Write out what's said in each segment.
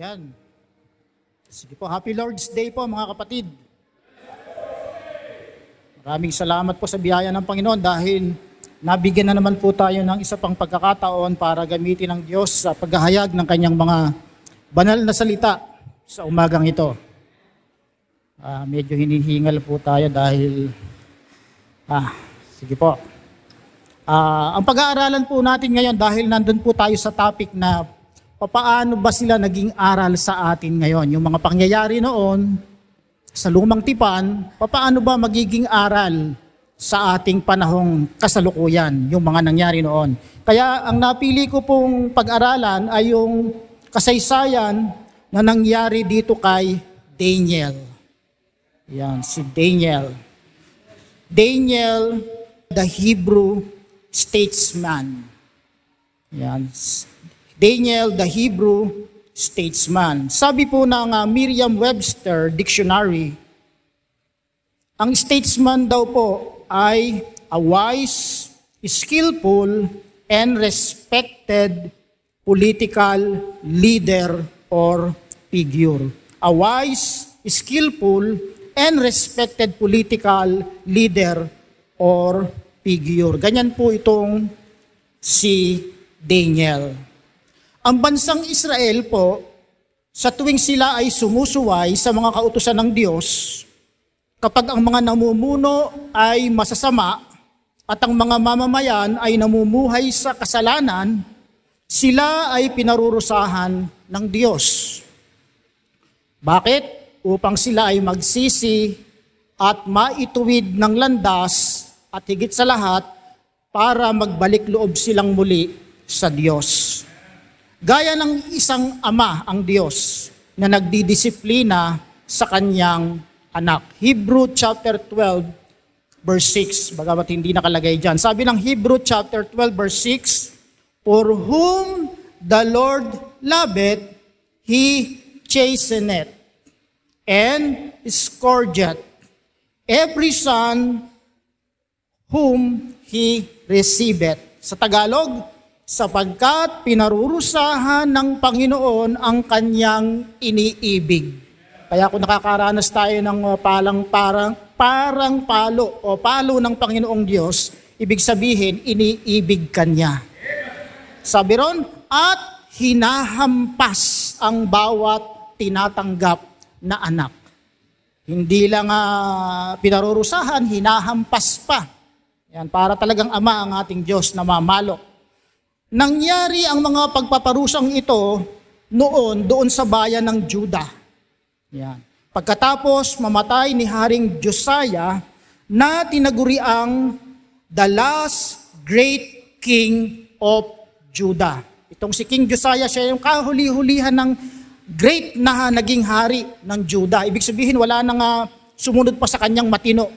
Yan. Sige po, Happy Lord's Day po mga kapatid. Maraming salamat po sa biyaya ng Panginoon dahil nabigyan na naman po tayo ng isa pang pagkakataon para gamitin ng Diyos sa paghahayag ng kanyang mga banal na salita sa umagang ito. Medyo hinihingal po tayo dahil sige po. Ang pag-aaralan po natin ngayon dahil nandun po tayo sa topic na paano ba sila naging aral sa atin ngayon? Yung mga pangyayari noon sa lumang tipan, paano ba magiging aral sa ating panahong kasalukuyan, yung mga nangyari noon? Kaya ang napili ko pong pag-aralan ay yung kasaysayan na nangyari dito kay Daniel. Yan, si Daniel. Daniel, the Hebrew statesman. Yan. Daniel, the Hebrew statesman. Sabi po ng Merriam-Webster Dictionary, ang statesman daw po ay a wise, skillful, and respected political leader or figure. A wise, skillful, and respected political leader or figure. Ganyan po itong si Daniel. Ang bansang Israel po, sa tuwing sila ay sumusuway sa mga kautusan ng Diyos, kapag ang mga namumuno ay masasama at ang mga mamamayan ay namumuhay sa kasalanan, sila ay pinarurusahan ng Diyos. Bakit? Upang sila ay magsisi at maituwid ng landas at higit sa lahat para magbalik loob silang muli sa Diyos. Gaya ng isang ama ang Diyos na nagdidisiplina sa kanyang anak. Hebrew chapter 12 verse 6, bagamat hindi nakalagay dyan. Sabi ng Hebrew chapter 12 verse 6, For whom the Lord loveth, He chasteneth, and scourgeth every son whom He receiveth. Sa Tagalog, sapagkat pinarurusahan ng Panginoon ang kanyang iniibig. Kaya kung nakakaranas tayo ng parang palo o palo ng Panginoong Diyos, ibig sabihin, iniibig kanya. Sabi ron, at hinahampas ang bawat tinatanggap na anak. Hindi lang pinarurusahan, hinahampas pa. Yan, para talagang ama ang ating Diyos na mamalok. Nangyari ang mga pagpaparusang ito doon sa bayan ng Juda. Yan. Pagkatapos mamatay ni Haring Josiah na tinaguriang the last great king of Judah. Itong si King Josiah, siya yung kahuli-hulihan ng great na naging hari ng Judah. Ibig sabihin, wala nang sumunod pa sa kanyang matino.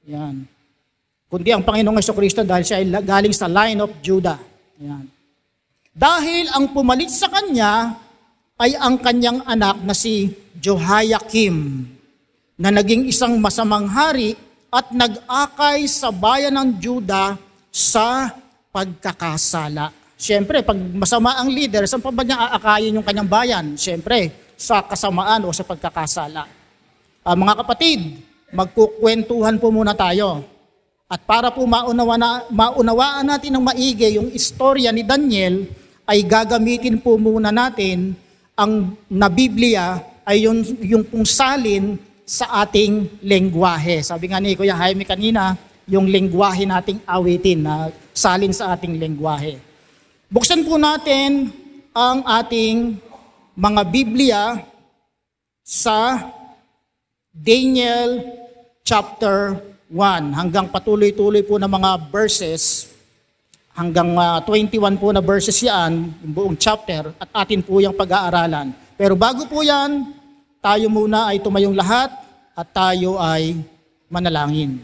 Yan. Kundi ang Panginoong Jesucristo dahil siya ay galing sa line of Judah. Yan. Dahil ang pumalit sa kanya ay ang kanyang anak na si Jehoiakim, na naging isang masamang hari at nag-akay sa bayan ng Juda sa pagkakasala. Siyempre, pag masama ang leader, saan pa ba niya aakayin yung kanyang bayan? Siyempre, sa kasamaan o sa pagkakasala. Mga kapatid, magkukwentuhan po muna tayo. At para po maunawaan natin ng maigi yung istorya ni Daniel, ay gagamitin po muna natin ang na Biblia ay yung pong salin sa ating lengguwahe. Sabi nga ni Kuya Jaime kanina, yung lengguwahe nating awitin na salin sa ating lengguwahe. Buksan po natin ang ating mga Biblia sa Daniel chapter 1 hanggang patuloy-tuloy po na mga verses hanggang 21 po na verses yan, yung buong chapter, at atin po yung pag-aaralan. Pero bago po yan, tayo muna ay tumayong lahat at tayo ay manalangin.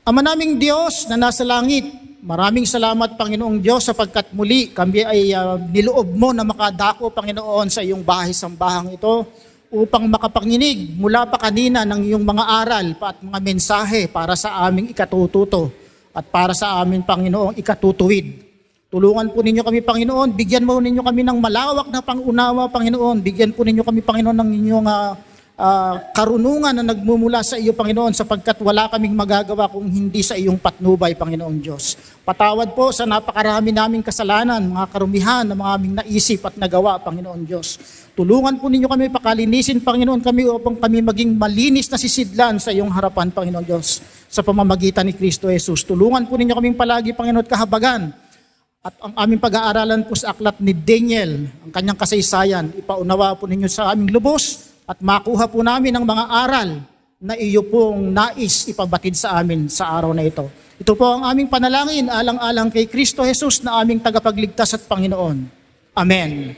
Ama naming Diyos na nasa langit, maraming salamat Panginoong Diyos sapagkat muli kami ay niloob mo na makadako Panginoon sa iyong bahay-sambahang ito upang makapanginig mula pa kanina ng iyong mga aral at mga mensahe para sa aming ikatututo at para sa amin Panginoong ikatutuwid. Tulungan po ninyo kami, Panginoon. Bigyan mo ninyo kami ng malawak na pangunawa, Panginoon. Bigyan po ninyo kami, Panginoon, ng inyong karunungan na nagmumula sa iyo, Panginoon, sapagkat wala kaming magagawa kung hindi sa iyong patnubay, Panginoon Diyos. Patawad po sa napakarami naming kasalanan, mga karumihan na mga aming naisip at nagawa, Panginoon Diyos. Tulungan po ninyo kami, pakalinisin, Panginoon, kami upang kami maging malinis na sisidlan sa iyong harapan, Panginoon Diyos, sa pamamagitan ni Kristo Jesus. Tulungan po ninyo kaming palagi, Panginoon, kahabagan. At ang aming pag-aaralan po sa aklat ni Daniel, ang kanyang kasaysayan, ipaunawa po ninyo sa aming lubos at makuha po namin ang mga aral na iyo pong nais ipabatid sa amin sa araw na ito. Ito po ang aming panalangin, alang-alang kay Kristo Jesus na aming tagapagligtas at Panginoon. Amen.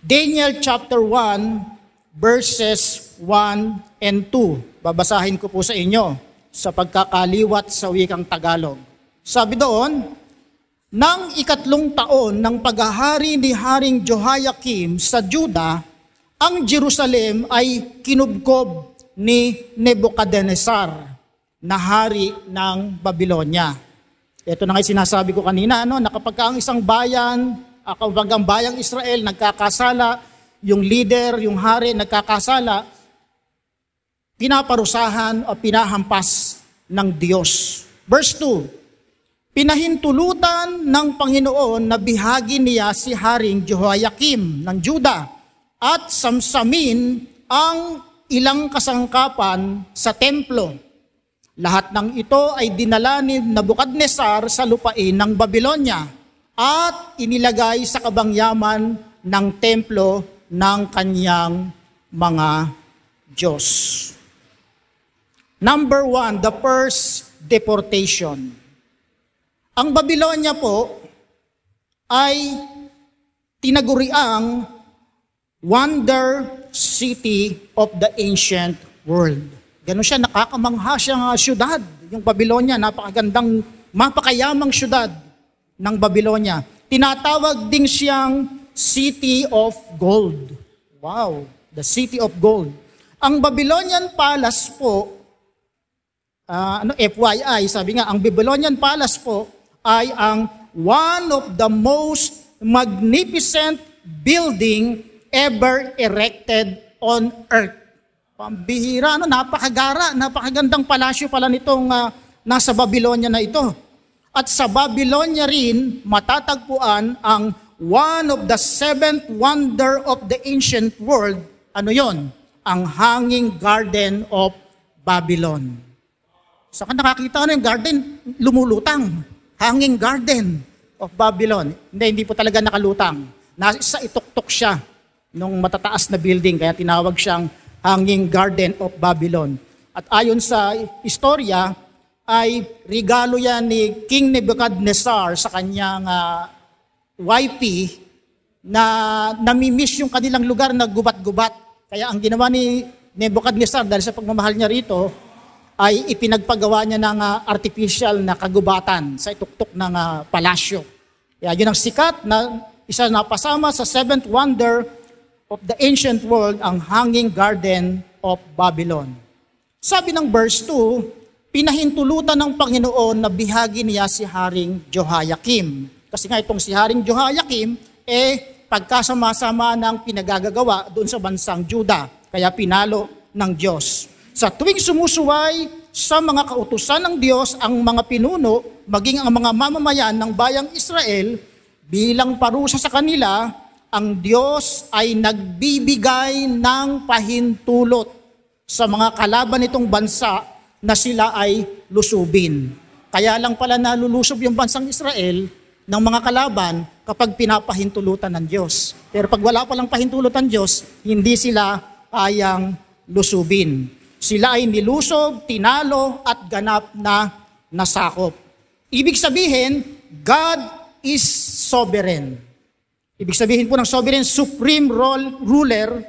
Daniel chapter 1, verses 1 and 2. Babasahin ko po sa inyo sa pagkakaliwat sa wikang Tagalog. Sabi doon, nang 3 taon ng paghahari ni Haring Jehoiakim sa Juda, ang Jerusalem ay kinubkob ni Nebuchadnezzar na hari ng Babylonia. Ito na nga sinasabi ko kanina, na kapag ang isang bayan, kapag ang bayang Israel nagkakasala, yung leader, yung hari nagkakasala, pinaparusahan o pinahampas ng Diyos. Verse 2, pinahintulutan ng Panginoon na bihagi niya si Haring Jehoiakim ng Juda at samsamin ang ilang kasangkapan sa templo. Lahat ng ito ay dinala ni Nebuchadnezzar sa lupain ng Babylonia at inilagay sa kabangyaman ng templo ng kanyang mga Diyos. Number 1, the first deportation. Ang Babylonia po ay tinaguriang Wonder City of the Ancient World. Ganun siya, nakakamangha siyang syudad. Yung Babylonia, napakagandang, mapakayamang syudad ng Babylonia. Tinatawag din siyang City of Gold. Wow, the City of Gold. Ang Babylonian Palace po, FYI, sabi nga, ang Babylonian Palace po ay ang one of the most magnificent building ever erected on earth. Pambihira, napakagara, napakagandang palasyo pala nitong nasa Babylonia na ito. At sa Babylonia rin, matatagpuan ang one of the 7th wonder of the ancient world. Ano yon? Ang Hanging Garden of Babylon. Saka nakakita yung garden, lumulutang. Hanging Garden of Babylon. Hindi po talaga nakalutang. Nasa ituktok siya nung matataas na building, kaya tinawag siyang Hanging Garden of Babylon. At ayon sa istorya, ay regalo yan ni King Nebuchadnezzar sa kanyang wifey na namimiss yung kanilang lugar na gubat-gubat. Kaya ang ginawa ni Nebuchadnezzar dahil sa pagmamahal niya rito, ay ipinagpagawa niya ng artificial na kagubatan sa ituktok ng palasyo. Kaya yun ang sikat na isa na pasama sa 7th wonder of the ancient world, ang Hanging Garden of Babylon. Sabi ng verse 2, pinahintulutan ng Panginoon na bihagi niya si Haring Jehoiakim. Kasi nga itong si Haring Jehoiakim, pagkasama-sama ng pinagagagawa doon sa bansang Juda. Kaya pinalo ng Diyos. Sa tuwing sumusuway sa mga kautusan ng Diyos, ang mga pinuno, maging ang mga mamamayan ng bayang Israel, bilang parusa sa kanila, ang Diyos ay nagbibigay ng pahintulot sa mga kalaban nitong bansa na sila ay lusubin. Kaya lang pala nalulusob yung bansang Israel ng mga kalaban kapag pinapahintulutan ng Diyos. Pero pag wala palang pahintulutan ng Diyos, hindi sila kayang lusubin. Sila ay nilusob, tinalo, at ganap na nasakop. Ibig sabihin, God is sovereign. Ibig sabihin po ng sovereign, supreme ruler,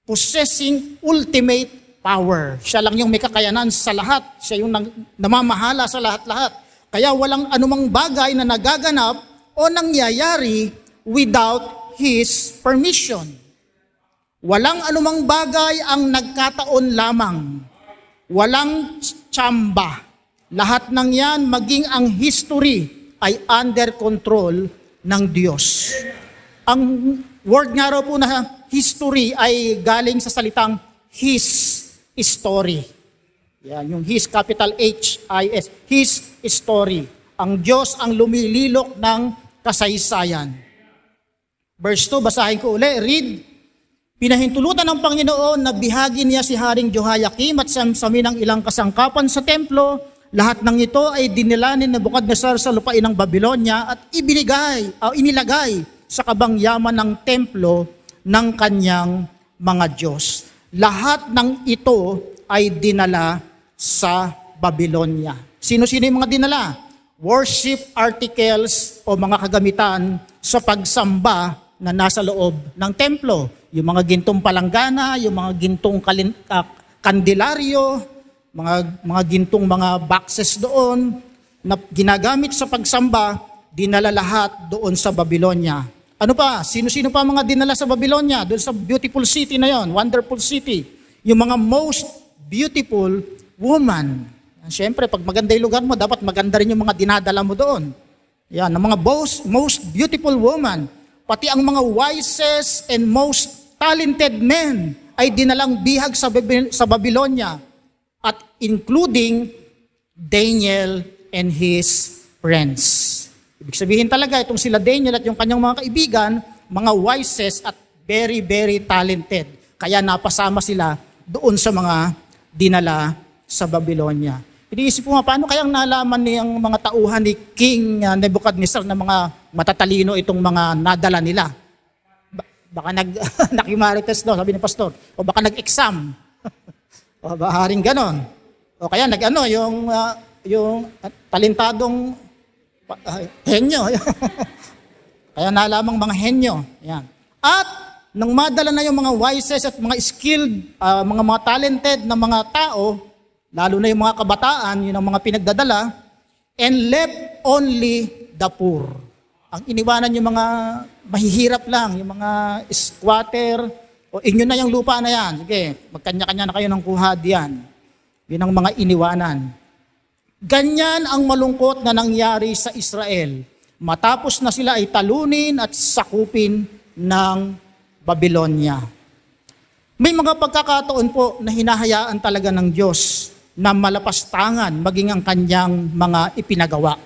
possessing ultimate power. Siya lang yung may kakayanan sa lahat. Siya yung namamahala sa lahat-lahat. Kaya walang anumang bagay na nagaganap o nangyayari without His permission. Walang anumang bagay ang nagkataon lamang. Walang tsamba. Lahat ng yan, maging ang history, ay under control ng Diyos. Ang word nga raw po na history ay galing sa salitang His story. Yan, yung His, capital H-I-S, His story. Ang Diyos ang lumililok ng kasaysayan. Verse 2, basahin ko uli, read. Pinahintulutan ng Panginoon na bihagi niya si Haring Jehoiakim at samsamin ng ilang kasangkapan sa templo. Lahat ng ito ay dinila ni Nebuchadnezzar sa lupain ng Babylonia at inilagay sa kabangyaman ng templo ng kanyang mga Diyos. Lahat ng ito ay dinala sa Babylonia. Sino-sino yung mga dinala? Worship articles o mga kagamitan sa pagsamba na nasa loob ng templo. Yung mga gintong palanggana, yung mga gintong kandilaryo, mga gintong mga boxes doon na ginagamit sa pagsamba, dinala lahat doon sa Babylonia. Ano pa? Sino-sino pa mga dinala sa Babylonia? Doon sa beautiful city na yon, wonderful city. Yung mga most beautiful woman. Siyempre, pag maganda yung lugar mo, dapat maganda rin yung mga dinadala mo doon. Yan, ang mga most beautiful woman. Pati ang mga wisest and most talented men ay dinalang bihag sa Babylonia at including Daniel and his friends. Ibig sabihin talaga itong sila Daniel at yung kanyang mga kaibigan, mga wisest at very, very talented. Kaya napasama sila doon sa mga dinala sa Babylonia. Iniisip ko nga, paano kayang nalaman niyang mga tauhan ni King Nebuchadnezzar na mga matatalino itong mga nadala nila? Baka nakimarites daw, sabi ni pastor. O baka nag-exam. O baharing ganon. O kaya yung talentadong henyo. Kaya nalamang mga henyo. Yan. At nang madala na yung mga wisest at mga skilled, mga talented na mga tao, lalo na yung mga kabataan, yun ang mga pinagdadala, and left only the poor. Ang iniwanan yung mga mahihirap lang, yung mga squatter, o inyo na yung lupa na yan. Sige, magkanya-kanya na kayo ng kuha diyan. Yun ang mga iniwanan. Ganyan ang malungkot na nangyari sa Israel. Matapos na sila ay talunin at sakupin ng Babylonia. May mga pagkakataon po na hinahayaan talaga ng Diyos na malapastangan maging ang kanyang mga ipinagawa.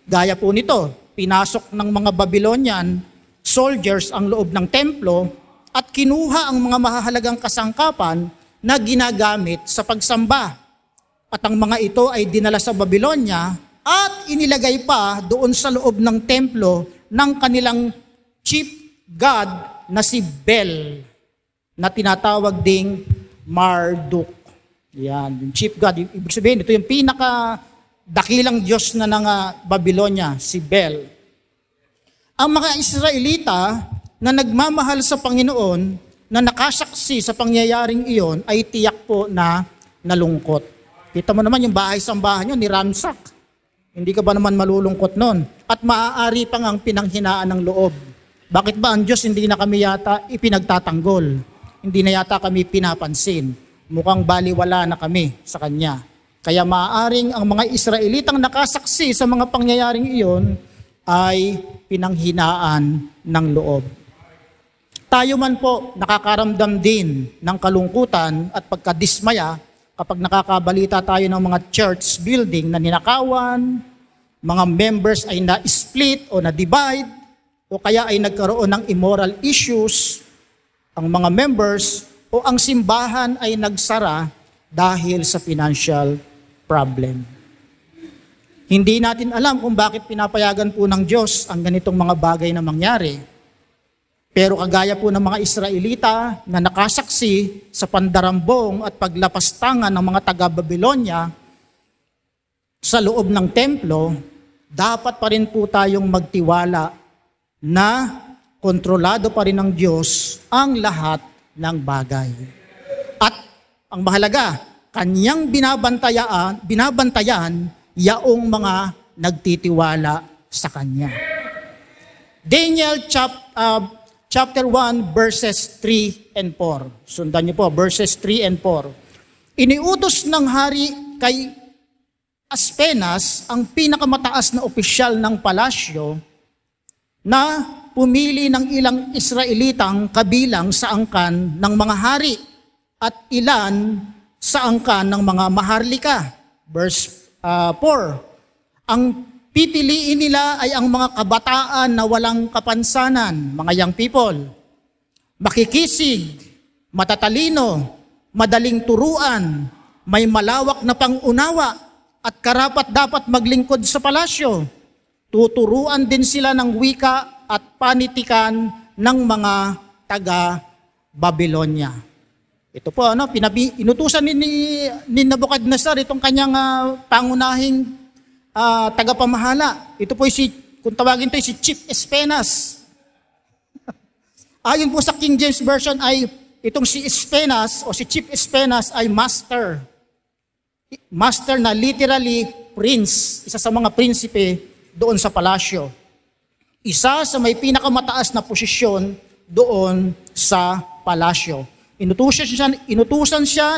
Gaya po nito, pinasok ng mga Babylonian soldiers ang loob ng templo at kinuha ang mga mahahalagang kasangkapan na ginagamit sa pagsamba. At ang mga ito ay dinala sa Babylonia at inilagay pa doon sa loob ng templo ng kanilang chief god na si Bel, na tinatawag ding Marduk. Yan, yung chief god. Ibig sabihin, ito yung pinaka-dakilang Diyos na ng Babylonia, si Bel. Ang mga Israelita na nagmamahal sa Panginoon, na nakasaksi sa pangyayaring iyon, ay tiyak po na nalungkot. Kita mo naman yung bahay-sambahan nyo, niransak. Hindi ka ba naman malulungkot nun? At maaari pang ang pinanghinaan ng loob. Bakit ba ang Diyos hindi na kami yata ipinagtatanggol? Hindi na yata kami pinapansin. Mukhang baliwala na kami sa Kanya. Kaya maaaring ang mga Israelitang nakasaksi sa mga pangyayaring iyon ay pinanghinaan ng loob. Tayo man po nakakaramdam din ng kalungkutan at pagkadismaya kapag nakakabalita tayo ng mga church building na ninakawan, mga members ay na-split o na-divide, o kaya ay nagkaroon ng immoral issues, ang mga members o ang simbahan ay nagsara dahil sa financial problem. Hindi natin alam kung bakit pinapayagan po ng Diyos ang ganitong mga bagay na mangyari. Pero kagaya po ng mga Israelita na nakasaksi sa pandarambong at paglapastangan ng mga taga-Babylonia sa loob ng templo, dapat pa rin po tayong magtiwala na kontrolado pa rin ng Diyos ang lahat ng bagay. At ang mahalaga, kanyang binabantayan yaong mga nagtitiwala sa kanya. Daniel chapter 1 verses 3 and 4. Sundan niyo po, verses 3 and 4. Iniutos ng hari kay Aspenas, ang pinakamataas na opisyal ng palasyo, na pumili ng ilang Israelitang kabilang sa angkan ng mga hari at ilan sa angkan ng mga maharlika. Verse 4, ang pipiliin nila ay ang mga kabataan na walang kapansanan, mga young people, makikisig, matatalino, madaling turuan, may malawak na pangunawa, at karapat dapat maglingkod sa palasyo. Tuturuan din sila ng wika at panitikan ng mga taga-Babylonia. Ito po, inutusan ni Nebuchadnezzar itong kanyang pangunahing tagapamahala. Ito po kung tawagin ito, si Chief Espenas. Ayon po sa King James Version ay itong si Espenas o si Chief Espenas ay master. Master na literally prince, isa sa mga prinsipe doon sa palasyo. Isa sa may pinakamataas na posisyon doon sa palasyo. Inutusan siya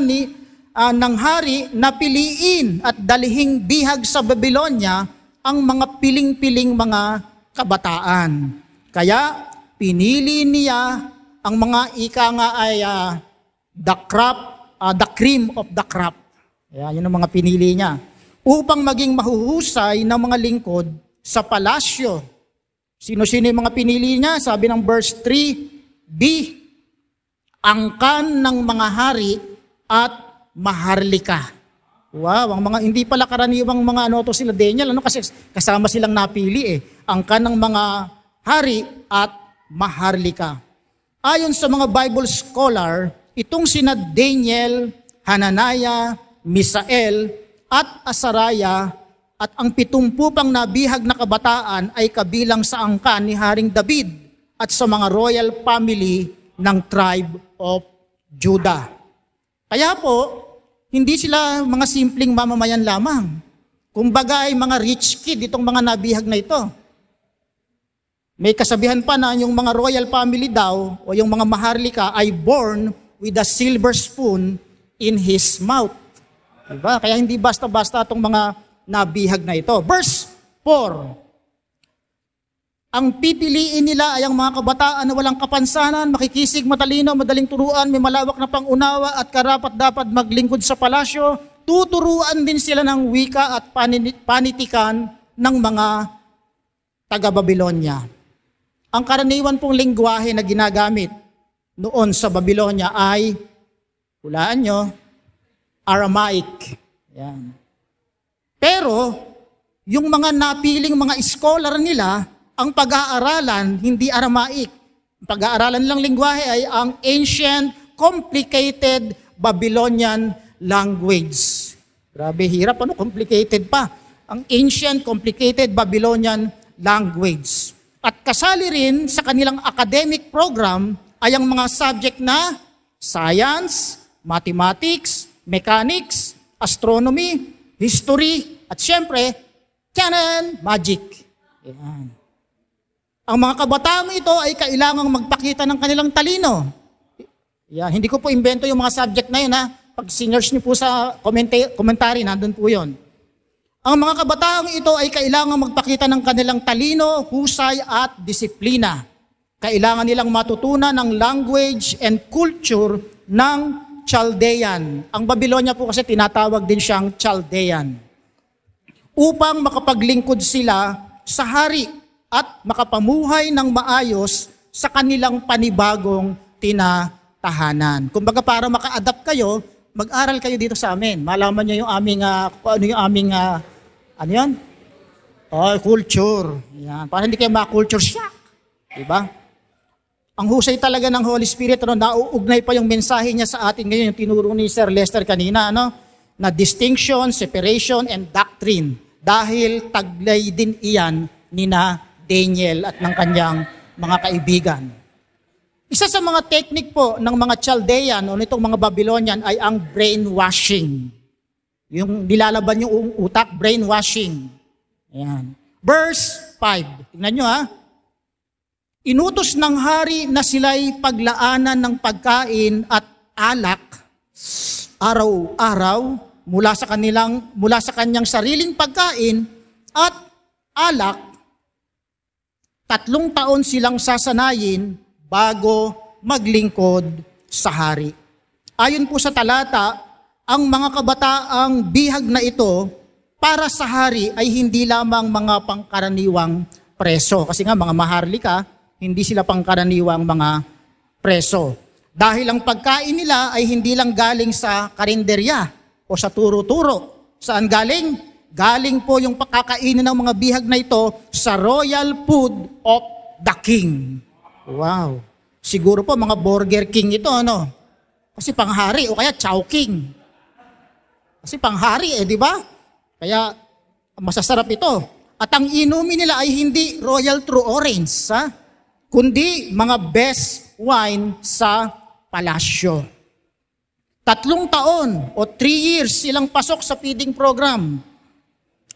ng hari na piliin at dalihing bihag sa Babylonia ang mga piling-piling mga kabataan. Kaya pinili niya ang mga ika nga ay the cream of the crop. Yun ang mga pinili niya. Upang maging mahuhusay ng mga lingkod sa palasyo. Sino-sino yung mga pinili niya? Sabi ng verse 3b, angkan ng mga hari at maharlika. Wow, ang mga hindi pala karaniwang mga sila Daniel, kasi kasama silang napili Angkan ng mga hari at maharlika. Ayon sa mga Bible scholar, itong sina Daniel, Hananiah, Misael at Azariah at ang 70 pang nabihag na kabataan ay kabilang sa angkan ni Haring David at sa mga royal family ng tribe of Judah. Kaya po, hindi sila mga simpleng mamamayan lamang. Kumbaga ay mga rich kid itong mga nabihag na ito. May kasabihan pa na yung mga royal family daw o yung mga maharlika ay born with a silver spoon in his mouth. Diba? Kaya hindi basta-basta itong mga nabihag na ito. Verse 4. Ang pipiliin nila ay ang mga kabataan na walang kapansanan, makikisig, matalino, madaling turuan, may malawak na pangunawa at karapat dapat maglingkod sa palasyo. Tuturuan din sila ng wika at panitikan ng mga taga-Babylonia. Ang karaniwan pong lingwahe na ginagamit noon sa Babylonia ay, hulaan nyo, Aramaic. Yan. Pero, yung mga napiling mga scholar nila, ang pag-aaralan, hindi Aramaic. Ang pag-aaralan nilang lingwahe ay ang ancient, complicated Babylonian language. Grabe, hirap, complicated pa. Ang ancient, complicated Babylonian language. At kasali rin sa kanilang academic program ay ang mga subject na science, mathematics, mechanics, astronomy, history, at syempre, canon, magic. Yan. Ang mga kabataang ito ay kailangang magpakita ng kanilang talino. Yan. Hindi ko po imbento yung mga subject na yun. Pag sinerge niyo po sa commentary, nandun po yun. Ang mga kabataang ito ay kailangang magpakita ng kanilang talino, husay at disiplina. Kailangan nilang matutunan ng language and culture ng Chaldean. Ang Babylonia po kasi tinatawag din siyang Chaldean. Upang makapaglingkod sila sa hari at makapamuhay ng maayos sa kanilang panibagong tinatahanan. Kumbaga para maka-adapt kayo, mag-aral kayo dito sa amin. Malaman niyo yung aming, culture. Yan. Para hindi kayo ma-culture shock. Diba? Ang husay talaga ng Holy Spirit, nauugnay pa yung mensahe niya sa atin ngayon, yung tinuro ni Sir Lester kanina, na distinction, separation, and doctrine. Dahil taglay din iyan nina Daniel at ng kanyang mga kaibigan. Isa sa mga technique po ng mga Chaldean o nitong mga Babylonian ay ang brainwashing. Yung nilalaban yung utak, brainwashing. Ayan. Verse 5. Tingnan nyo Inutos ng hari na sila'y paglaanan ng pagkain at alak araw-araw mula sa kanyang sariling pagkain at alak, 3 taon silang sasanayin bago maglingkod sa hari. Ayon po sa talata, ang mga kabataang bihag na ito para sa hari ay hindi lamang mga pangkaraniwang preso. Kasi nga mga maharlika, hindi sila pangkaraniwang mga preso. Dahil ang pagkain nila ay hindi lang galing sa karinderya o sa turo-turo. Saan galing? Galing po yung pakakainin ng mga bihag na ito sa royal food of the king. Wow. Siguro po mga Burger King ito, ano? Kasi panghari o kaya Chowking. Kasi panghari di ba? Kaya masasarap ito. At ang inumin nila ay hindi Royal True Orange, kundi mga best wine sa palasyo. 3 taon o 3 years silang pasok sa feeding program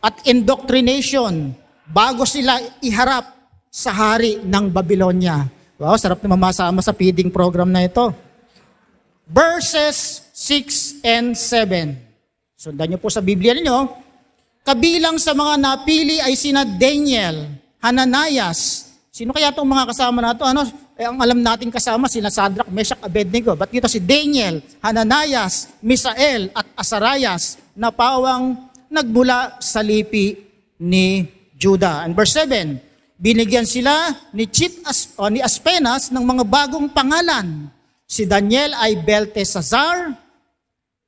at indoctrination bago sila iharap sa hari ng Babylonia. Wow, sarap na mamasama sa feeding program na ito. Verses 6 and 7. Sundan niyo po sa Biblia niyo. Kabilang sa mga napili ay sina Daniel, Hananias. Sino kaya itong mga kasama na ito? Ang alam natin kasama sila Shadrach, Meshach, Abednego. But dito si Daniel, Hananias, Misael at Azarias na pawang nagmula sa lipi ni Judah. And verse 7, binigyan sila ni Aspenas ng mga bagong pangalan. Si Daniel ay Belteshazzar,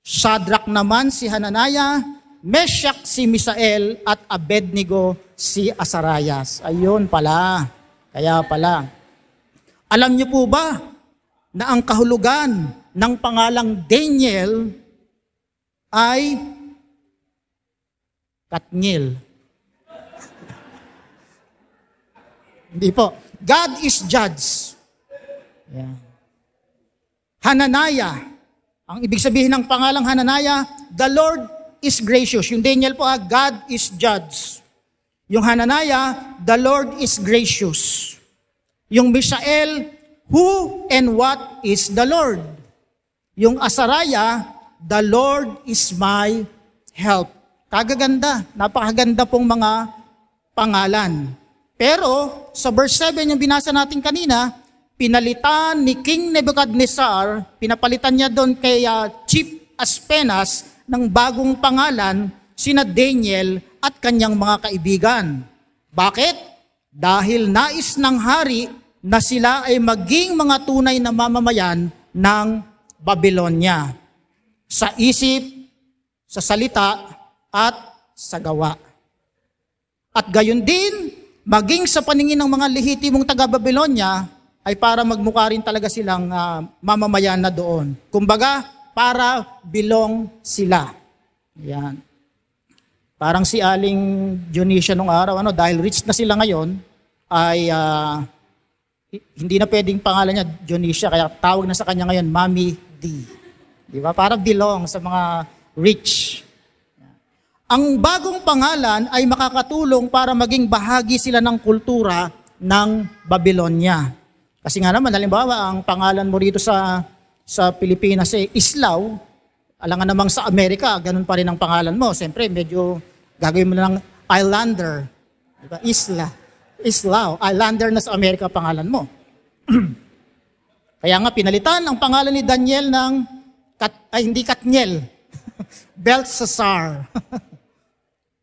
Shadrach naman si Hananiah, Meshach si Misael at Abednego si Azarias. Ayun pala. Kaya pala. Alam niyo po ba na ang kahulugan ng pangalang Daniel ay Katniel? Hindi po. God is judge. Yeah. Hananiah. Ang ibig sabihin ng pangalang Hananiah, the Lord is gracious. Yung Daniel po, God is judge. Yung Hananiah, the Lord is gracious. Yung Misael, who and what is the Lord? Yung Azariah, the Lord is my help. Kagaganda, napakaganda pong mga pangalan. Pero sa verse 7 yung binasa natin kanina, pinalitan ni King Nebuchadnezzar, pinapalitan niya doon kay Chief Aspenas ng bagong pangalan, sina Daniel at kanyang mga kaibigan. Bakit? Dahil nais ng hari na sila ay maging mga tunay na mamamayan ng Babylonia. Sa isip, sa salita, at sa gawa. At gayon din, maging sa paningin ng mga lehitimong taga-Babylonia, ay para magmukha rin talaga silang mamamayan na doon. Kumbaga, para belong sila. Yan. Parang si Aling Dionisia nung araw, dahil rich na sila ngayon, ay hindi na pwedeng pangalan niya Dionisia, kaya tawag na sa kanya ngayon, Mami D. Di ba? Para belong sa mga rich. Ang bagong pangalan ay makakatulong para maging bahagi sila ng kultura ng Babylonia. Kasi nga naman, halimbawa, ang pangalan mo rito sa Pilipinas ay Islaw, alangan namang sa Amerika, ganun pa rin ang pangalan mo. Siyempre, medyo gagawin mo lang Islander. Diba? Islaw, Islander na sa Amerika pangalan mo. Kaya nga, pinalitan ang pangalan ni Daniel ng, hindi Katniel, Belteshazzar.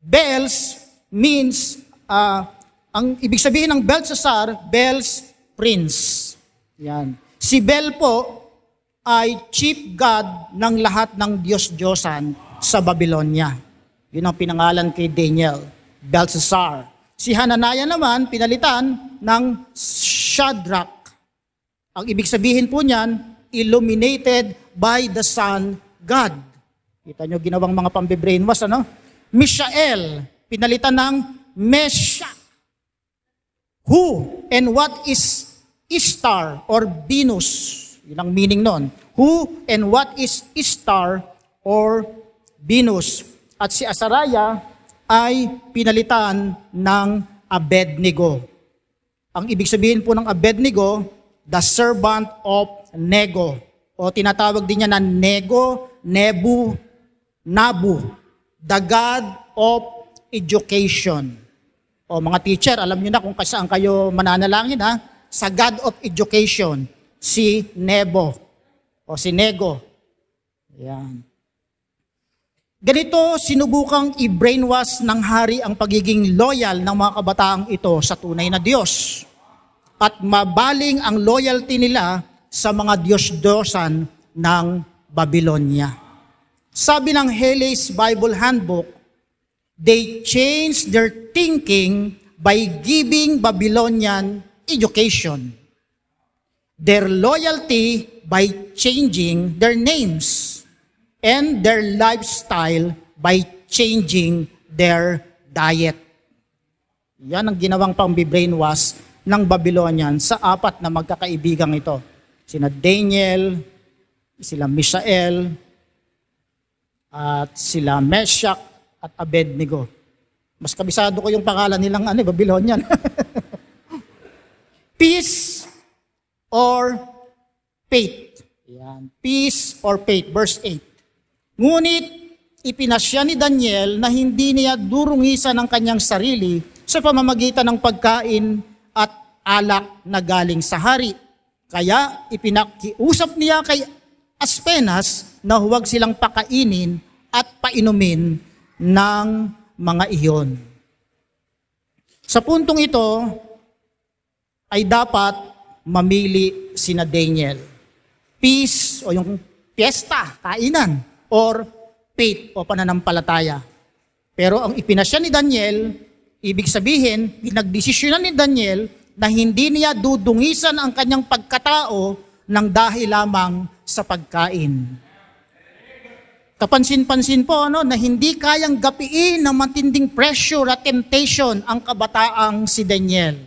Bels means, ang ibig sabihin ng Belteshazzar, Bels Prince. Yan. Si Bel po ay chief god ng lahat ng Diyos-Diyosan sa Babylonia. Yun ang pinangalan kay Daniel, Belteshazzar. Si Hananiah naman, pinalitan ng Shadrach. Ang ibig sabihin po niyan, illuminated by the sun God. Kita nyo, ginawang mga pambe-brainwash, Misael, pinalitan ng Meshach. Who and what is Ishtar or Venus? Yun ang meaning nun. Who and what is Ishtar or Venus? At si Azariah ay pinalitan ng Abednego. Ang ibig sabihin po ng Abednego, the servant of Nego. O tinatawag din niya na Nego, Nebu, Nabu, the God of Education. O mga teacher, alam niyo na kung saan kayo mananalangin ha? Sa God of Education, si Nebo o si Nego. Yan. Ganito, sinubukang i-brainwash ng hari ang pagiging loyal ng mga kabataang ito sa tunay na Diyos. At mabaling ang loyalty nila sa mga Diyos-Diyosan ng Babylonia. Sabi ng Halley's Bible Handbook, they changed their thinking by giving Babylonian education. Their loyalty by changing their names. And their lifestyle by changing their diet. Yan ang ginawang pang-brainwash ng Babylonian sa apat na magkakaibigang ito. Sina Daniel, sila Mishael, at sila Meshach at Abednego. Mas kabisado ko yung pangalan nilang Babylonian. Peace or faith. Yan. Peace or faith. Verse 8. Ngunit ipinasya ni Daniel na hindi niya durungisan ang kanyang sarili sa pamamagitan ng pagkain at alak na galing sa hari. Kaya ipinakiusap niya kay Aspenas na huwag silang pakainin at painumin ng mga iyon. Sa puntong ito ay dapat mamili sina Daniel. Peace o yung piyesta, kainan, or faith o pananampalataya. Pero ang ipinasya ni Daniel, ibig sabihin, pinagdesisyonan ni Daniel na hindi niya dudungisan ang kanyang pagkatao ng dahil lamang sa pagkain. Kapansin-pansin po na hindi kayang gapiin ng matinding pressure at temptation ang kabataang si Daniel.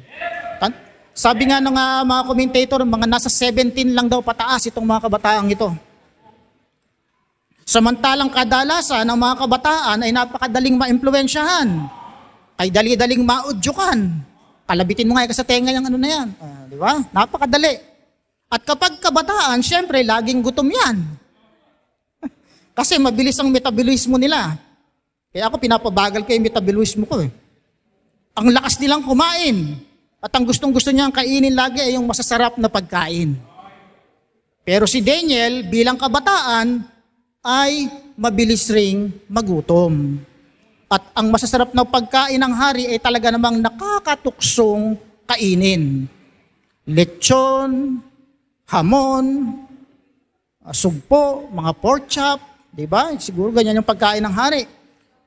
Sabi nga ng mga commentator, mga nasa 17 lang daw pataas itong mga kabataang ito. Samantalang kadalasan ng mga kabataan ay napakadaling maimpluwensyahan. Ay dali-daling maudyukan. Kalabitin mo nga sa tenga yung na yan. Di ba? Napakadali. At kapag kabataan, syempre, laging gutom yan. Kasi mabilis ang metabolismo nila. Kaya ako pinapabagal ko yung metabolismo ko. Ang lakas nilang kumain. At ang gustong-gusto niyang kainin lagi ay yung masasarap na pagkain. Pero si Daniel, bilang kabataan, ay mabilis ring magutom. At ang masasarap na pagkain ng hari ay talaga namang nakakatuksong kainin. Lechon, hamon, sugpo, mga pork chop, di ba? Siguro ganyan yung pagkain ng hari.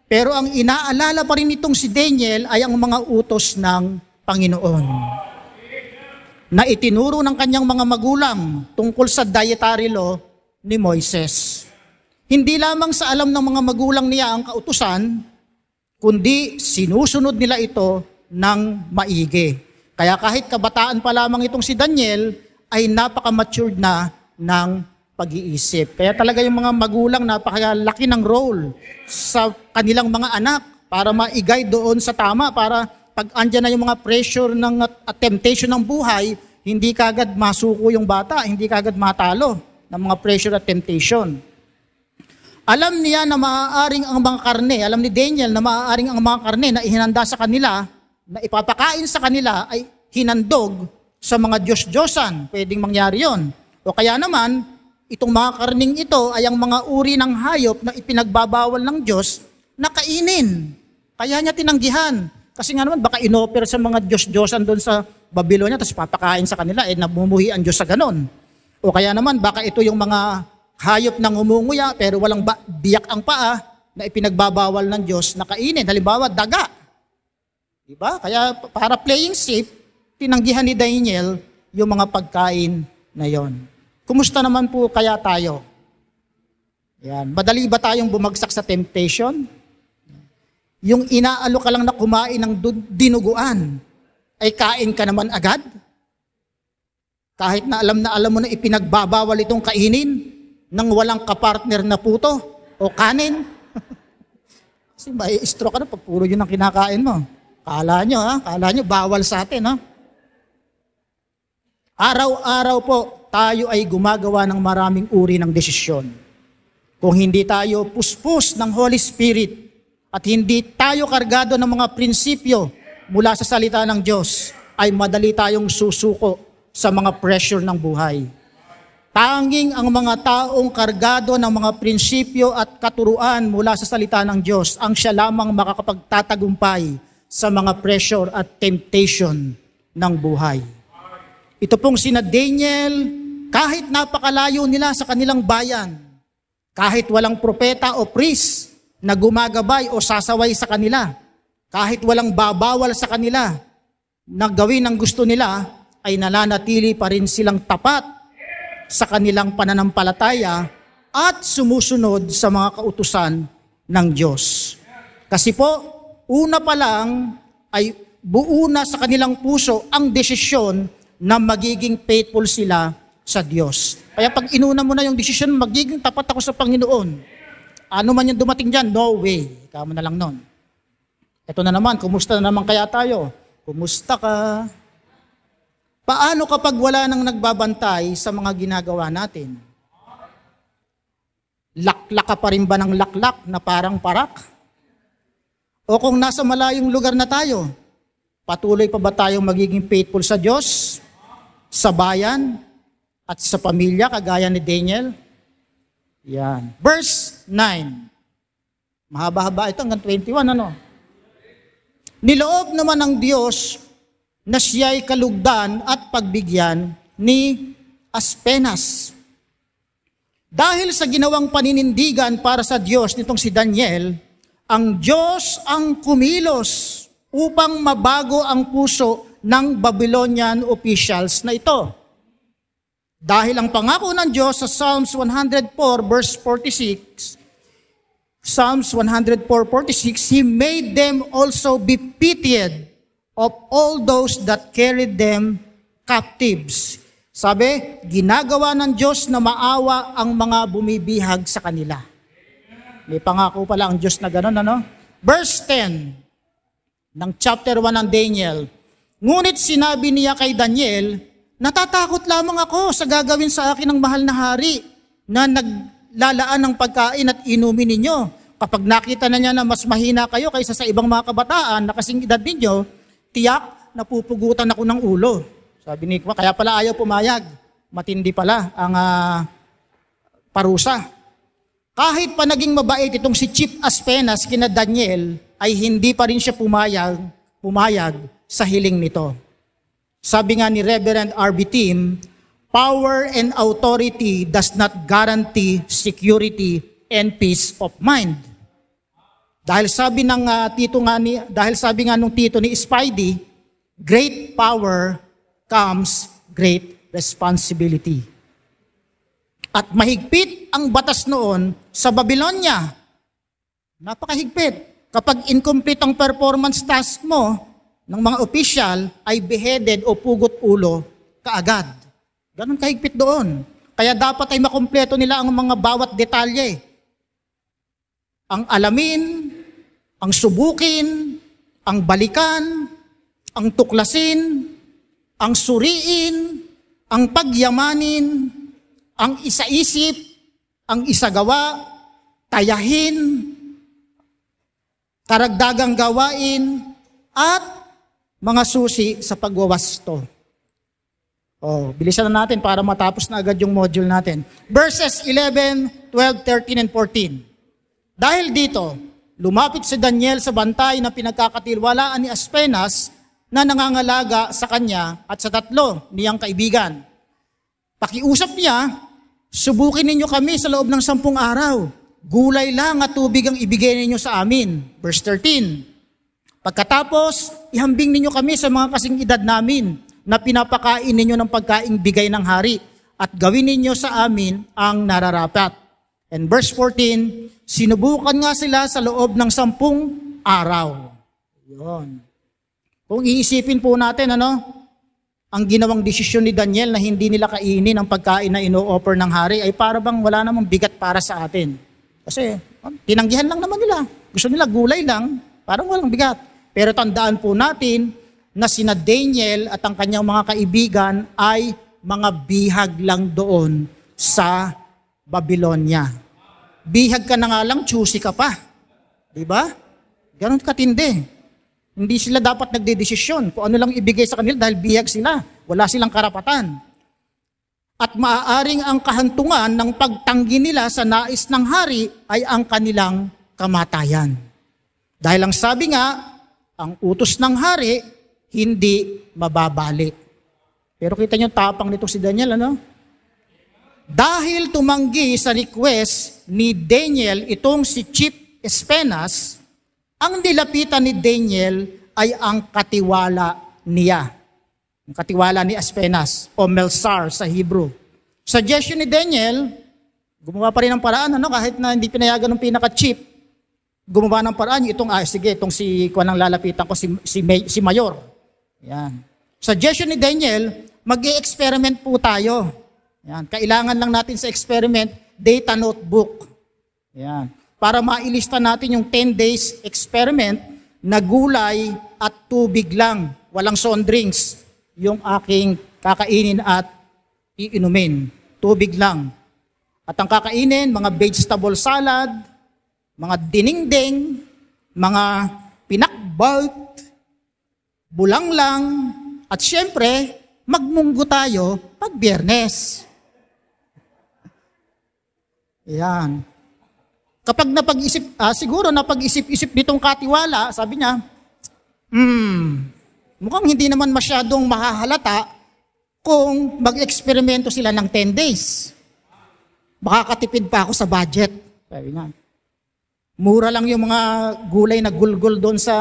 Pero ang inaalala pa rin itong si Daniel ay ang mga utos ng Panginoon na itinuro ng kanyang mga magulang tungkol sa dietary law ni Moises. Hindi lamang sa alam ng mga magulang niya ang kautusan, kundi sinusunod nila ito ng maigi. Kaya kahit kabataan pa lamang itong si Daniel, ay napaka-matured na ng pag-iisip. Kaya talaga yung mga magulang napakalaki ng role sa kanilang mga anak para ma-guide doon sa tama, para pag andyan na yung mga pressure ng temptation ng buhay, hindi kagad masuko yung bata, hindi kagad matalo ng mga pressure at temptation. Alam niya na maaaring ang mga karne, alam ni Daniel na maaaring ang mga karne na ihinanda sa kanila, na ipapakain sa kanila ay hinandog sa mga Diyos-Diyosan. Pwedeng mangyari yon. O kaya naman, itong mga karning ito ay ang mga uri ng hayop na ipinagbabawal ng Diyos na kainin. Kaya niya tinanggihan. Kasi nga naman, baka inoffer sa mga Diyos-Diyosan doon sa Babylonia, tapos papakain sa kanila, namumuhi ang Diyos sa ganon. O kaya naman, baka ito yung mga hayop ng umunguya, pero walang biyak ang paa na ipinagbabawal ng Diyos na kainin. Halimbawa, daga. Diba? Kaya para playing safe, tinanggihan ni Daniel yung mga pagkain na yon. Kumusta naman po kaya tayo? Yan. Madali ba tayong bumagsak sa temptation? Yung inaalo ka lang na kumain ng dinuguan, ay kain ka naman agad? Kahit na alam mo na ipinagbabawal itong kainin nang walang kapartner na puto o kanin. Kasi may stroke ka na pag puro yun ang kinakain mo. Kala nyo bawal sa atin, ha? Araw-araw po, tayo ay gumagawa ng maraming uri ng desisyon. Kung hindi tayo puspos ng Holy Spirit at hindi tayo kargado ng mga prinsipyo mula sa salita ng Diyos, ay madali tayong susuko sa mga pressure ng buhay. Tanging ang mga taong kargado ng mga prinsipyo at katuruan mula sa salita ng Diyos ang siya lamang makakapagtatagumpay sa mga pressure at temptation ng buhay. Ito pong sina Daniel, kahit napakalayo nila sa kanilang bayan, kahit walang propeta o priest na gumagabay o sasaway sa kanila, kahit walang babawal sa kanila na gawin ang gusto nila, ay nananatili pa rin silang tapat sa kanilang pananampalataya at sumusunod sa mga kautusan ng Diyos. Kasi po, una pa lang ay buo na sa kanilang puso ang desisyon na magiging faithful sila sa Diyos. Kaya pag inuna mo na yung desisyon, magiging tapat ako sa Panginoon. Ano man yung dumating dyan, no way. Ikaw mo na lang nun. Ito na naman, kumusta na naman kaya tayo? Kumusta ka? Paano kapag wala nang nagbabantay sa mga ginagawa natin? Laklak ka pa rin ba ng laklak na parang parak? O kung nasa malayong lugar na tayo, patuloy pa ba tayong magiging faithful sa Diyos, sa bayan, at sa pamilya, kagaya ni Daniel? Yan. Verse 9. Mahaba-haba ito hanggang 21, ano? Niloob naman ng Diyos na siya'y kalugdan at pagbigyan ni Aspenas. Dahil sa ginawang paninindigan para sa Diyos nitong si Daniel, ang Diyos ang kumilos upang mabago ang puso ng Babylonian officials na ito. Dahil ang pangako ng Diyos sa Psalms 104 verse 46, Psalms 104:46, He made them also be pitied of all those that carried them captives. Sabi, ginagawa ng Diyos na maawa ang mga bumibihag sa kanila. May pangako pala ang Diyos na gano'n, ano? Verse 10 ng chapter 1 ng Daniel. Ngunit sinabi niya kay Daniel, natatakot lamang ako sa gagawin sa akin ng mahal na hari na naglalaan ng pagkain at inumin ninyo. Kapag nakita na niya na mas mahina kayo kaysa sa ibang mga kabataan na kasing edad ninyo, tiyak, napupugutan ako ng ulo. Sabi ni Kwa, kaya pala ayaw pumayag. Matindi pala ang parusa. Kahit pa naging mabait itong si Chief Aspenas kina Daniel, ay hindi pa rin siya pumayag sa hiling nito. Sabi nga ni Reverend R.B. Tim, power and authority does not guarantee security and peace of mind. Dahil sabi ng sabi nga nung tito ni Spidey, great power comes great responsibility. At mahigpit ang batas noon sa Babylonia. Napakahigpit. Kapag incomplete ang performance task mo ng mga opisyal, ay beheaded o pugot ulo kaagad. Ganon kahigpit doon. Kaya dapat ay makumpleto nila ang mga bawat detalye. Ang alamin, ang subukin, ang balikan, ang tuklasin, ang suriin, ang pagyamanin, ang isaisip, ang isagawa, tayahin, karagdagang gawain, at mga susi sa pagwawasto. Bilisan na natin para matapos na agad yung module natin. Verses 11, 12, 13, and 14. Dahil dito, lumapit si Daniel sa bantay na pinagkakatiwalaan ni Aspenas na nangangalaga sa kanya at sa tatlo niyang kaibigan. Pakiusap niya, subukin ninyo kami sa loob ng 10 araw. Gulay lang at tubig ang ibigay ninyo sa amin. Verse 13. Pagkatapos, ihambing ninyo kami sa mga kasing edad namin na pinapakain ninyo ng pagkaing bigay ng hari at gawin ninyo sa amin ang nararapat. And verse 14, sinubukan nga sila sa loob ng 10 araw. Yun. Kung iisipin po natin, ang ginawang desisyon ni Daniel na hindi nila kainin ang pagkain na ino-offer ng hari ay para bang wala namang bigat para sa atin. Kasi tinanggihan lang naman nila. Gusto nila gulay lang, parang walang bigat. Pero tandaan po natin na sina Daniel at ang kanyang mga kaibigan ay mga bihag lang doon sa Babylonia. bihag ka na nga lang, choosy ka pa. Diba? Ganon katindi. Hindi sila dapat nagdedesisyon kung ano lang ibigay sa kanila dahil bihag sila. Wala silang karapatan. At maaaring ang kahantungan ng pagtanggi nila sa nais ng hari ay ang kanilang kamatayan. Dahil ang sabi nga, ang utos ng hari, hindi mababalik. Pero kita niyo tapang nito si Daniel, ano? Dahil tumanggi sa request ni Daniel itong si Chief Espenas, ang nilapitan ni Daniel ay ang katiwala niya. Ang katiwala ni Espenas o Melsar sa Hebrew. Suggestion ni Daniel, gumawa pa rin ng paraan, ano? Kahit na hindi pinayagan ng pinaka-chief, gumawa ng paraan, itong si kuwan ang lalapitan ko, si Mayor. Yan. Suggestion ni Daniel, mag-i-experiment po tayo. Yan. Kailangan lang natin sa experiment, data notebook. Yan. Para mailista natin yung 10 days experiment na gulay at tubig lang. Walang soft drinks. Yung aking kakainin at iinumin. Tubig lang. At ang kakainin, mga vegetable salad, mga dinengdeng, mga pinakbalt, bulanglang, at syempre, magmunggo tayo pag Biyernes. Yan. Kapag napag-isip, siguro napag-isip-isip nitong katiwala, sabi niya, mukhang hindi naman masyadong mahahalata kung mag-eksperimento sila ng 10 days. Makakatipid pa ako sa budget. Sabi niya. Mura lang yung mga gulay na gulgul doon sa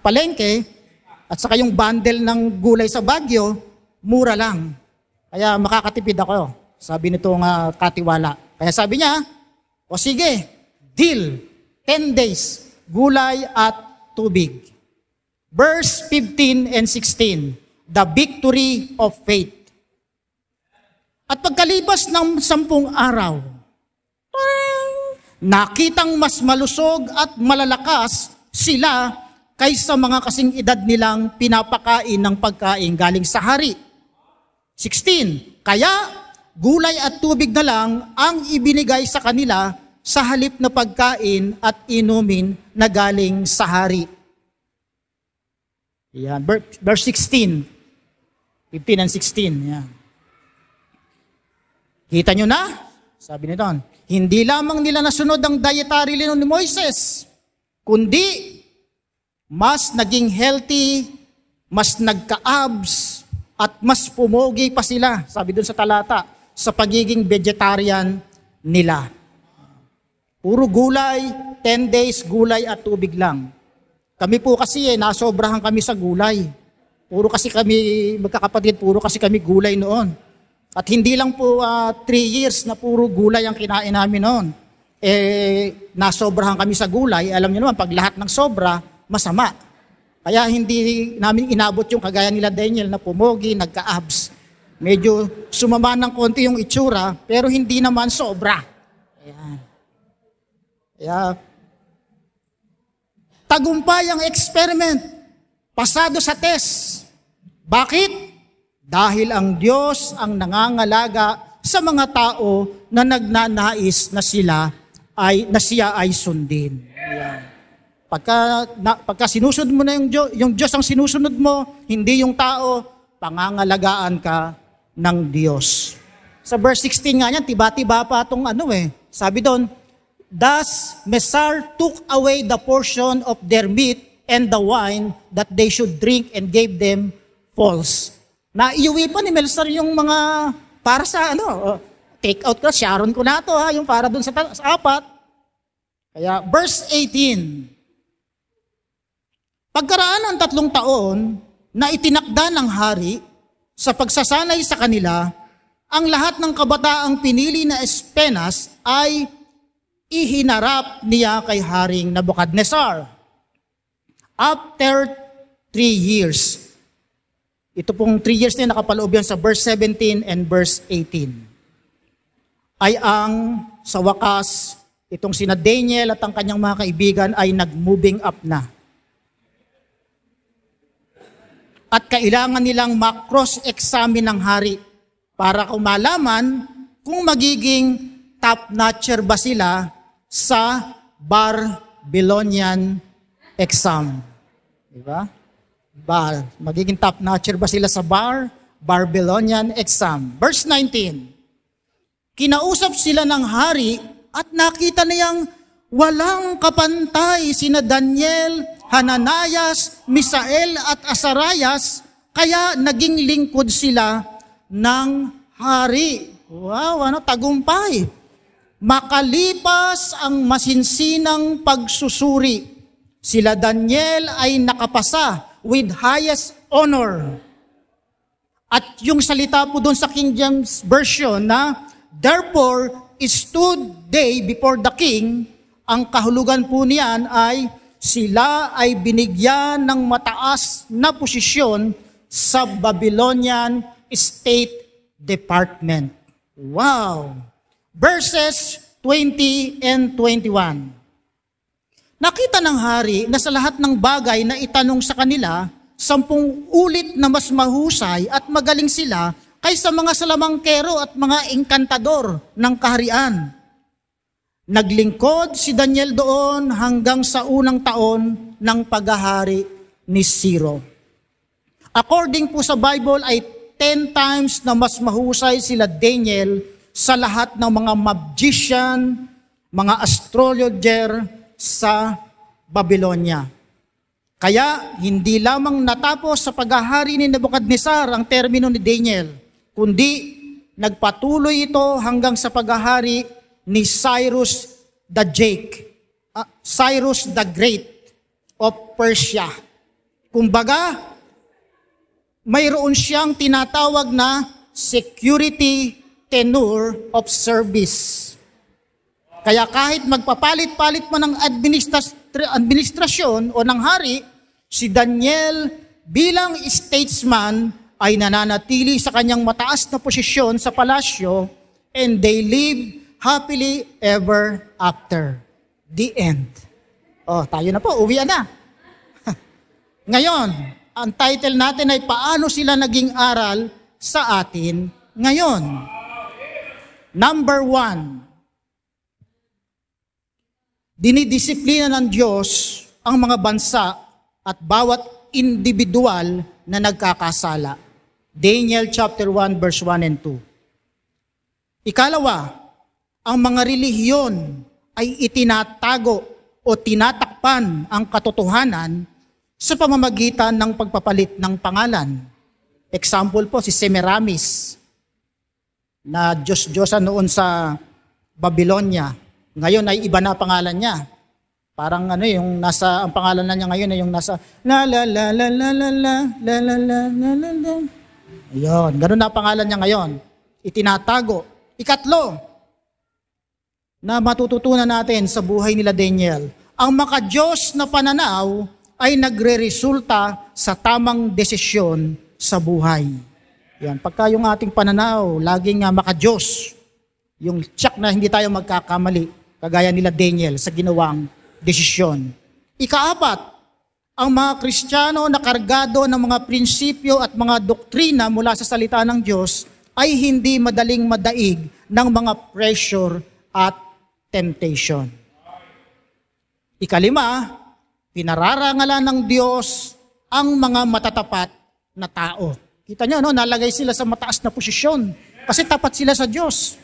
palengke at saka yung bundle ng gulay sa Baguio, mura lang. Kaya makakatipid ako, sabi nitong katiwala. Kaya sabi niya, o sige, deal, 10 days, gulay at tubig. Verse 15 and 16, the victory of faith. At pagkalipas ng 10 araw, nakitang mas malusog at malalakas sila kaysa mga kasing edad nilang pinapakain ng pagkain galing sa hari. 16, kaya gulay at tubig na lang ang ibinigay sa kanila sa halip na pagkain at inumin na galing sa hari. Yan, verse 16. 15 and 16. Yan. Kita nyo na? Sabi nito, hindi lamang nila nasunod ang dietary law ni Moises, kundi mas naging healthy, mas nagka-abs, at mas pumogi pa sila, sabi dun sa talata, sa pagiging vegetarian nila. Puro gulay, 10 days gulay at tubig lang. Kami po kasi nasobrahan kami sa gulay. Puro kasi kami, magkakapatid, puro kasi kami gulay noon. At hindi lang po 3 years na puro gulay ang kinain namin noon. Nasobrahan kami sa gulay. Alam niyo naman, pag lahat ng sobra, masama. Kaya hindi namin inabot yung kagaya nila Daniel na pumogi, nagka-abs. Medyo sumama ng konti yung itsura, pero hindi naman sobra. Ayan. Kaya, tagumpay ang experiment. Pasado sa test. Bakit? Dahil ang Diyos ang nangangalaga sa mga tao na nagnanais na siya ay sundin. Ayan. Pagka sinusunod mo na yung Diyos ang sinusunod mo, hindi yung tao, pangangalagaan ka ng Diyos. Sa verse 16 nga niyan, tiba-tiba pa itong sabi doon, thus Messar took away the portion of their meat and the wine that they should drink and gave them false. Naiuwi pa ni Melsar yung mga para sa take out ko, Sharon ko na to yung para doon sa apat. Kaya verse 18, pagkaraan ng 3 taon na itinakda ng hari sa pagsasanay sa kanila, ang lahat ng kabataang pinili na Espenas ay ihinarap niya kay Haring Nabukadnezar. After 3 years, ito pong 3 years na nakapaloob yan sa verse 17 and verse 18, ay ang sa wakas, itong sina Daniel at ang kanyang mga kaibigan ay nag-moving up na. At kailangan nilang ma-cross-examine ng hari para malaman kung magiging top-notcher ba sila sa Babylonian exam. Diba? Magiging top-notcher ba sila sa Babylonian exam? Verse 19. Kinausap sila ng hari at nakita niyang walang kapantay sina Daniel, Hananias, Misael at Azarias, kaya naging lingkod sila ng hari. Wow, tagumpay. Makalipas ang masinsinang pagsusuri, sila Daniel ay nakapasa with highest honor. At yung salita po doon sa King James Version na, therefore, stood they before the king, ang kahulugan po niyan ay sila ay binigyan ng mataas na posisyon sa Babylonian State Department. Wow! Verses 20 and 21. Nakita ng hari na sa lahat ng bagay na itanong sa kanila, 10 ulit na mas mahusay at magaling sila kaysa mga salamangkero at mga engkantador ng kaharian. Naglingkod si Daniel doon hanggang sa unang taon ng paghahari ni Ciro. According po sa Bible ay 10 times na mas mahusay sila Daniel sa lahat ng mga magician, mga astrologer sa Babylonia. Kaya hindi lamang natapos sa paghahari ni Nebuchadnezzar ang termino ni Daniel, kundi nagpatuloy ito hanggang sa paghahari ni Cyrus the Great of Persia. Kumbaga, mayroon siyang tinatawag na security tenure of service. Kaya kahit magpapalit-palit man ng administrasyon o ng hari, si Daniel bilang statesman ay nananatili sa kanyang mataas na posisyon sa palasyo, and they live happily ever after. The end. Tayo na po, uwi na. Ngayon, ang title natin ay paano sila naging aral sa atin ngayon. Number 1, dinidisiplina ng Diyos ang mga bansa at bawat individual na nagkakasala. Daniel chapter 1 verse 1 and 2. Ikalawa, ang mga relihiyon ay itinatago o tinatakpan ang katotohanan sa pamamagitan ng pagpapalit ng pangalan. Example po si Semiramis na Diyos-Diyosan noon sa Babylonia. Ngayon ay iba na pangalan niya. Parang yung nasa ang pangalan na niya ngayon ay yung nasa la la la la la la la la la la la la la. Ayun, ganoon na pangalan niya ngayon. Itinatago. Ikatlo, na matututunan natin sa buhay nila Daniel, ang makadiyos na pananaw ay nagre-resulta sa tamang desisyon sa buhay. Yan, pagka yung ating pananaw laging makadiyos, yung tsak na hindi tayo magkakamali, kagaya nila Daniel sa ginawang desisyon. Ikaapat, ang mga Kristiyano na kargado ng mga prinsipyo at mga doktrina mula sa salita ng Diyos ay hindi madaling madaig ng mga pressure at temptation. Ikalima, pinararangalan ng Diyos ang mga matatapat na tao. Kita nyo, nalagay sila sa mataas na posisyon kasi tapat sila sa Diyos.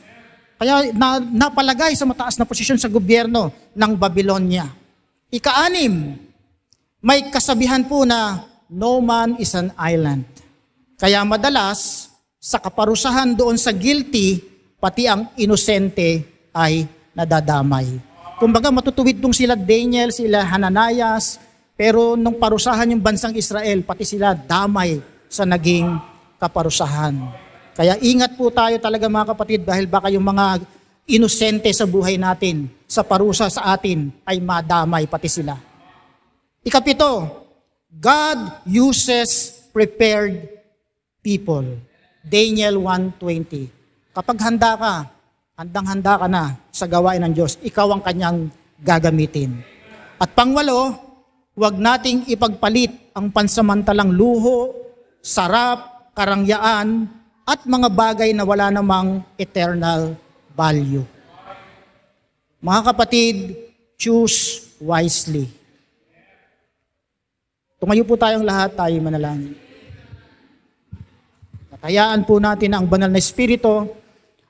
Kaya napalagay sa mataas na posisyon sa gobyerno ng Babylonia. Ika-6, may kasabihan po na no man is an island. Kaya madalas, sa kaparusahan doon sa guilty, pati ang inosente ay nadadamay. Kumbaga matutuwid dong sila Daniel, sila Hananias, pero nung parusahan yung bansang Israel, pati sila damay sa naging kaparusahan. Kaya ingat po tayo talaga mga kapatid dahil baka yung mga inosente sa buhay natin, sa parusa sa atin, ay madamay pati sila. Ikapito, God uses prepared people. Daniel 1:20. Kapag handang-handa ka na sa gawain ng Diyos, ikaw ang kanyang gagamitin. At pangwalo, huwag nating ipagpalit ang pansamantalang luho, sarap, karangyaan, at mga bagay na wala namang eternal value. Mga kapatid, choose wisely. Tumayo po tayong lahat, tayo manalangin. Hayaan po natin ang banal na Espiritu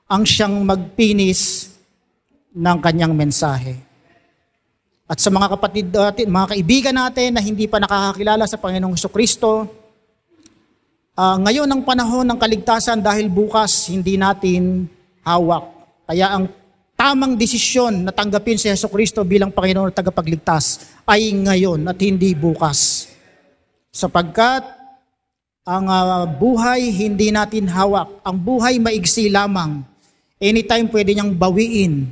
ang siyang magpinis ng kanyang mensahe. At sa mga kapatid natin, mga kaibigan natin na hindi pa nakakakilala sa Panginoong Jesucristo, ngayon ang panahon ng kaligtasan dahil bukas hindi natin hawak. Kaya ang tamang desisyon na tanggapin si Jesucristo bilang Panginoon at tagapagligtas ay ngayon at hindi bukas. Sapagkat ang buhay hindi natin hawak. Ang buhay maigsi lamang. Anytime pwede niyang bawiin.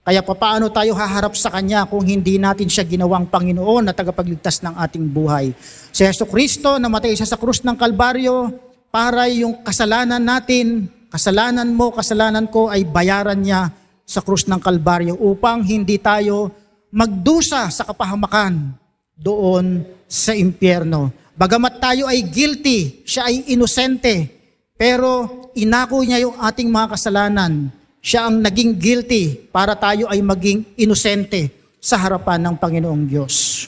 Kaya paano tayo haharap sa Kanya kung hindi natin siya ginawang Panginoon na tagapagligtas ng ating buhay. Si Jesucristo namatay siya sa krus ng Kalbaryo para yung kasalanan natin, kasalanan mo, kasalanan ko ay bayaran niya sa krus ng Kalbaryo upang hindi tayo magdusa sa kapahamakan doon sa impyerno. Bagamat tayo ay guilty, siya ay inosente, pero inako niya yung ating mga kasalanan. Siya ang naging guilty para tayo ay maging inosente sa harapan ng Panginoong Diyos.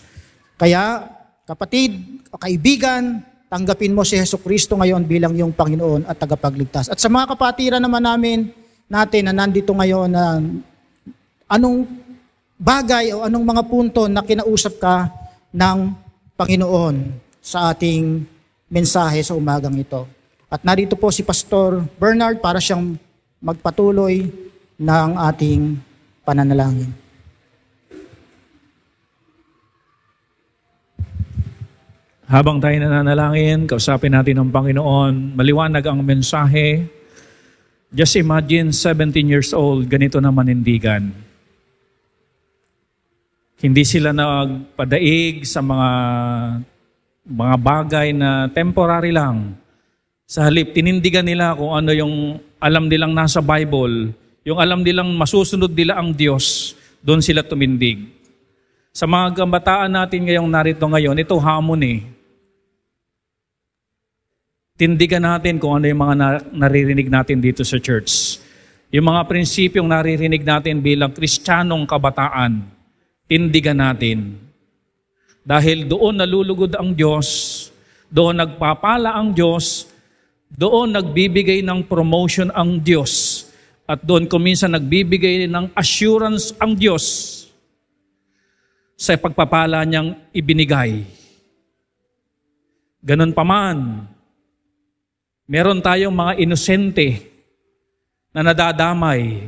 Kaya, kapatid, kaibigan, tanggapin mo si Jesucristo ngayon bilang yung Panginoon at tagapagligtas. At sa mga kapatiran naman natin na nandito ngayon na anong bagay o anong mga punto na kinausap ka ng Panginoon sa ating mensahe sa umagang ito. At narito po si Pastor Bernard para siyang magpatuloy ng ating pananalangin. Habang tayo nananalangin, kausapin natin ang Panginoon, maliwanag ang mensahe. Just imagine 17 years old, ganito na manindigan. Hindi sila nagpadaig sa mga bagay na temporary lang. Sa halip, tinindigan nila kung ano yung alam nilang nasa Bible, yung alam nilang masusunod nila ang Diyos, doon sila tumindig. Sa mga kabataan natin ngayong narito ngayon, ito hamon eh. Tindigan natin kung ano yung mga naririnig natin dito sa church. Yung mga prinsipyong naririnig natin bilang Kristiyanong kabataan, tindigan natin. Dahil doon nalulugod ang Diyos, doon nagpapala ang Diyos, doon nagbibigay ng promotion ang Diyos, at doon kuminsan nagbibigay ng assurance ang Diyos sa pagpapala niyang ibinigay. Ganun pa man, meron tayong mga inosente na nadadamay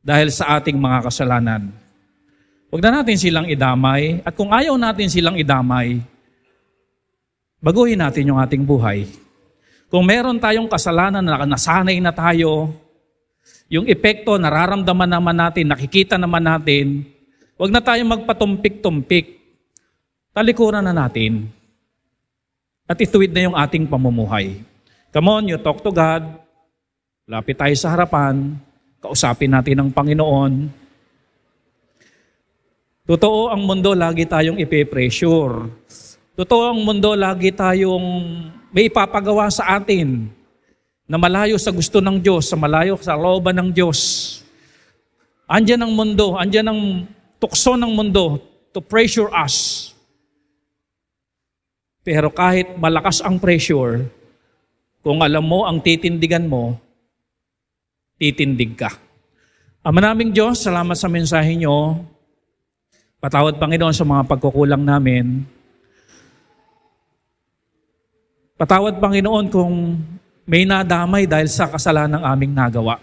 dahil sa ating mga kasalanan. Huwag na natin silang idamay, at kung ayaw natin silang idamay, baguhin natin yung ating buhay. Kung meron tayong kasalanan na nasanay na tayo, yung epekto nararamdaman naman natin, nakikita naman natin, huwag na tayong magpatumpik-tumpik. Talikuran na natin. At ituwid na yung ating pamumuhay. Come on, you talk to God. Lapit tayo sa harapan. Kausapin natin ang Panginoon. Totoo ang mundo, lagi tayong ipe-pressure. Totoo ang mundo, lagi tayong may ipapagawa sa atin na malayo sa gusto ng Diyos, sa malayo sa looban ng Diyos. Andyan ang mundo, andyan ang tukso ng mundo to pressure us. Pero kahit malakas ang pressure, kung alam mo ang titindigan mo, titindig ka. Ama naming Diyos, salamat sa mensahe nyo. Patawad, Panginoon, sa mga pagkukulang namin. Patawad, Panginoon, kung may nadamay dahil sa kasalanan ng aming nagawa.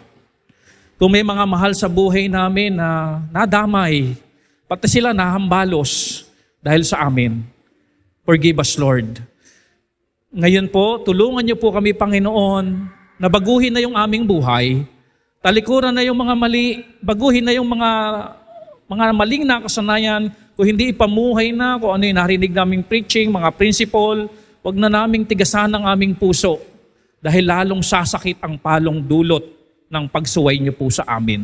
Kung may mga mahal sa buhay namin na nadamay, pati sila nahambalos dahil sa amin. Forgive us, Lord. Ngayon po, tulungan niyo po kami, Panginoon, na baguhin na yung aming buhay. Talikuran na yung mga mali, baguhin na yung mga maling nakasanayan, kung hindi ipamuhay na, kung ano yung narinig naming preaching, mga principle, wag na naming tigasan ang aming puso dahil lalong sasakit ang palong dulot ng pagsuway niyo po sa amin.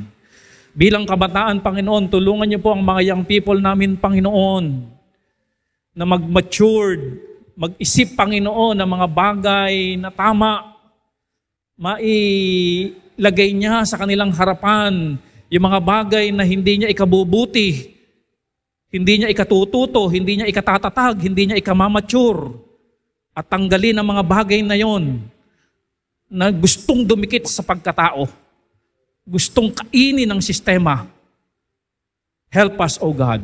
Bilang kabataan, Panginoon, tulungan niyo po ang mga young people namin, Panginoon, na mag-matured, mag-isip, Panginoon, ng mga bagay na tama, mailagay niya sa kanilang harapan yung mga bagay na hindi niya ikabubuti, hindi niya ikatututo, hindi niya ikatatatag, hindi niya ikamamature, at tanggalin ang mga bagay na yon na gustong dumikit sa pagkatao, gustong kainin ng sistema. Help us, O God.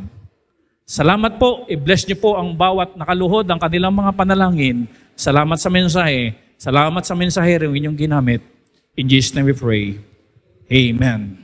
Salamat po, i-bless niyo po ang bawat nakaluhod ang kanilang mga panalangin. Salamat sa mensahe. Salamat sa mensahero inyong ginamit. In Jesus' name we pray. Amen.